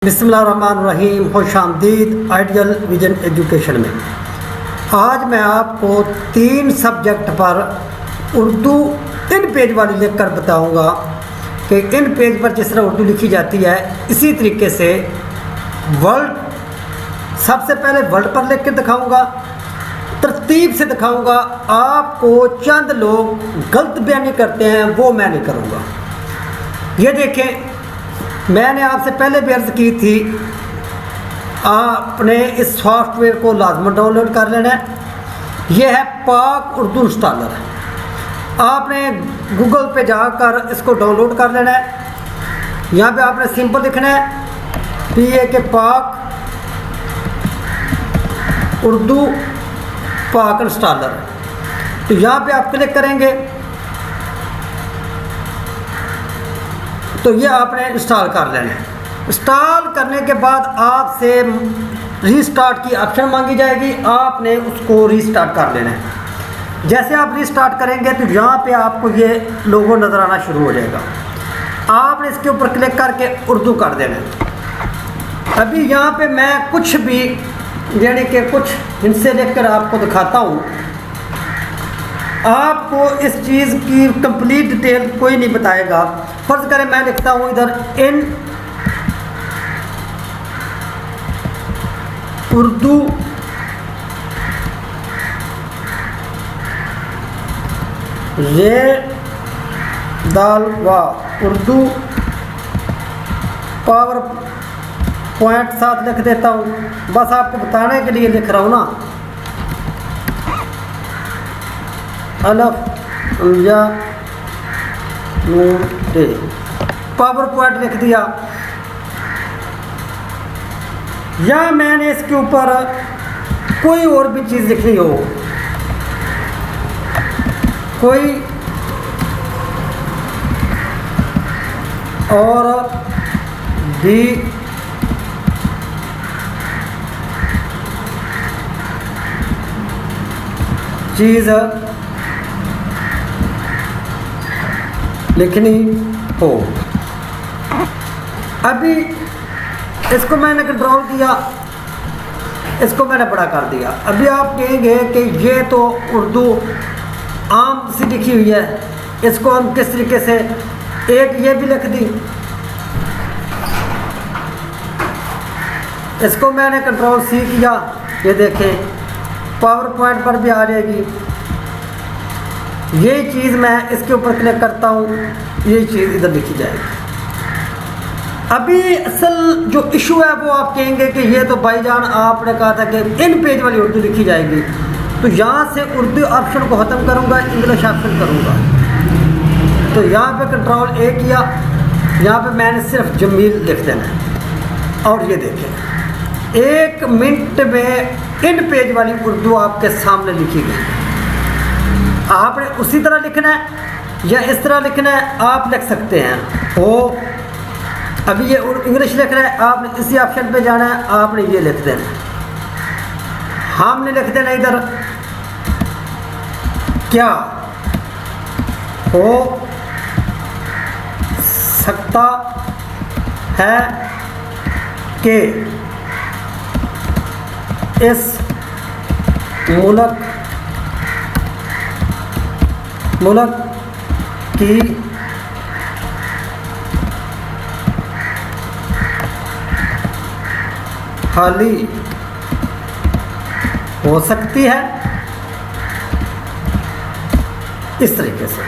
बिस्मिल्लाहिर्रहमानिर्रहीम। खुश आमदीद आइडियल विजन एजुकेशन में। आज मैं आपको 3 सब्जेक्ट पर उर्दू इन पेज वाली लिख कर बताऊँगा कि इन पेज पर जिस तरह उर्दू लिखी जाती है इसी तरीके से वर्ड, सबसे पहले वर्ड पर लिख कर दिखाऊँगा, तरतीब से दिखाऊँगा। आपको चंद लोग गलत बयानी करते हैं वो मैं नहीं करूँगा। ये देखें, मैंने आपसे पहले भी अर्ज़ की थी, आपने इस सॉफ्टवेयर को लाजमन डाउनलोड कर लेना है। यह है पाक उर्दू इंस्टॉलर। आपने गूगल पे जाकर इसको डाउनलोड कर लेना है। यहाँ पे आपने सिंपल लिखना है PA के पाक उर्दू पाक इंस्टॉलर। तो यहाँ पे आप क्लिक करेंगे तो ये आपने इंस्टॉल कर लेना है। इंस्टॉल करने के बाद आपसे रीस्टार्ट की ऑप्शन मांगी जाएगी, आपने उसको रीस्टार्ट कर लेना है। जैसे आप रीस्टार्ट करेंगे तो यहाँ पे आपको ये लोगो नज़र आना शुरू हो जाएगा। आपने इसके ऊपर क्लिक करके उर्दू कर देना है। अभी यहाँ पे मैं कुछ भी यानी कि कुछ हिस्से लिखकर आपको दिखाता हूँ। आपको इस चीज़ की कंप्लीट डिटेल कोई नहीं बताएगा। फर्ज करें मैं लिखता हूँ इधर इन उर्दू ये दाल व उर्दू पावर पॉइंट साथ लिख देता हूँ। बस आपको बताने के लिए लिख रहा हूँ ना। अलफ या नून टे पावर पॉइंट लिख दिया। या मैंने इसके ऊपर कोई और भी चीज़ लिखनी हो, कोई और भी चीज़ लिखनी हो। अभी इसको मैंने कंट्रोल किया, इसको मैंने बड़ा कर दिया। अभी आप कहेंगे कि ये तो उर्दू आम सी लिखी हुई है, इसको हम किस तरीके से, एक ये भी लिख दी। इसको मैंने कंट्रोल C किया, ये देखें पावर पॉइंट पर भी आ जाएगी। ये चीज़ मैं इसके ऊपर क्लिक करता हूँ, ये चीज़ इधर लिखी जाएगी। अभी असल जो इशू है वो आप कहेंगे कि ये तो भाईजान आपने कहा था कि इन पेज वाली उर्दू लिखी जाएगी। तो यहाँ से उर्दू ऑप्शन को ख़त्म करूँगा, इंग्लिश ऑप्शन करूँगा। तो यहाँ पे कंट्रोल A किया, यहाँ पे मैंने सिर्फ जमील लिख देना है। और ये देखें 1 मिनट में इन पेज वाली उर्दू आपके सामने लिखी गई। आपने उसी तरह लिखना है या इस तरह लिखना है, आप लिख सकते हैं। ओ अभी ये इंग्लिश लिख रहा है, आपने इसी ऑप्शन पे जाना है, आपने ये लिख देना है। हमने लिख देना इधर क्या हो सकता है कि इस मुल्क की हाली हो सकती है। इस तरीके से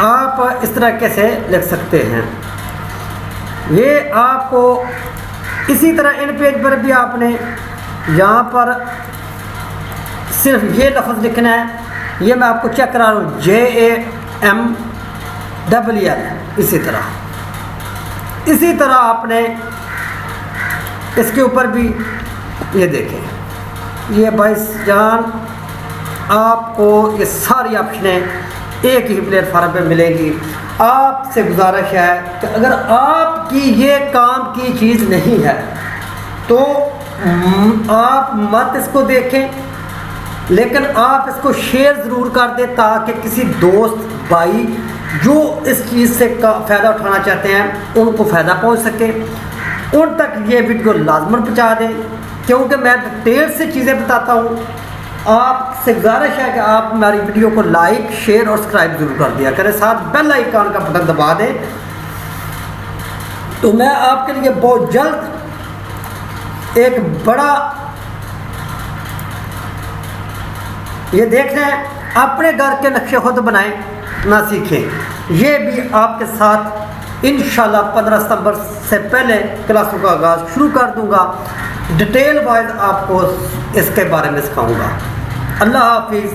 आप इस तरीके से लिख सकते हैं। ये आपको इसी तरह इन पेज पर भी आपने यहाँ पर सिर्फ ये लफ्ज़ लिखना है। ये मैं आपको चेक करा रहा हूँ, JAMLL। इसी तरह आपने इसके ऊपर भी ये देखें, ये भाईजान आपको ये सारी ऑप्शनें एक ही प्लेटफार्म पे मिलेंगी। आपसे गुजारिश है कि अगर आपकी ये काम की चीज़ नहीं है तो आप मत इसको देखें, लेकिन आप इसको शेयर ज़रूर कर दें ताकि किसी दोस्त भाई जो इस चीज़ से फ़ायदा उठाना चाहते हैं उनको फ़ायदा पहुंच सके, उन तक ये वीडियो लाजमन पहुँचा दें, क्योंकि मैं डिटेल से चीज़ें बताता हूँ। आपसे गुजारिश है कि आप हमारी वीडियो को लाइक, शेयर और सब्सक्राइब ज़रूर कर दिया करें, साथ बेल आइकन का बटन दबा दें। तो मैं आपके लिए बहुत जल्द एक बड़ा, ये देख रहे हैं, अपने घर के नक्शे खुद बनाएं ना सीखें, ये भी आपके साथ इंशाल्लाह 15 सितंबर से पहले क्लासों का आगाज़ शुरू कर दूंगा। डिटेल वाइज आपको इसके बारे में सिखाऊंगा। अल्लाह हाफिज़।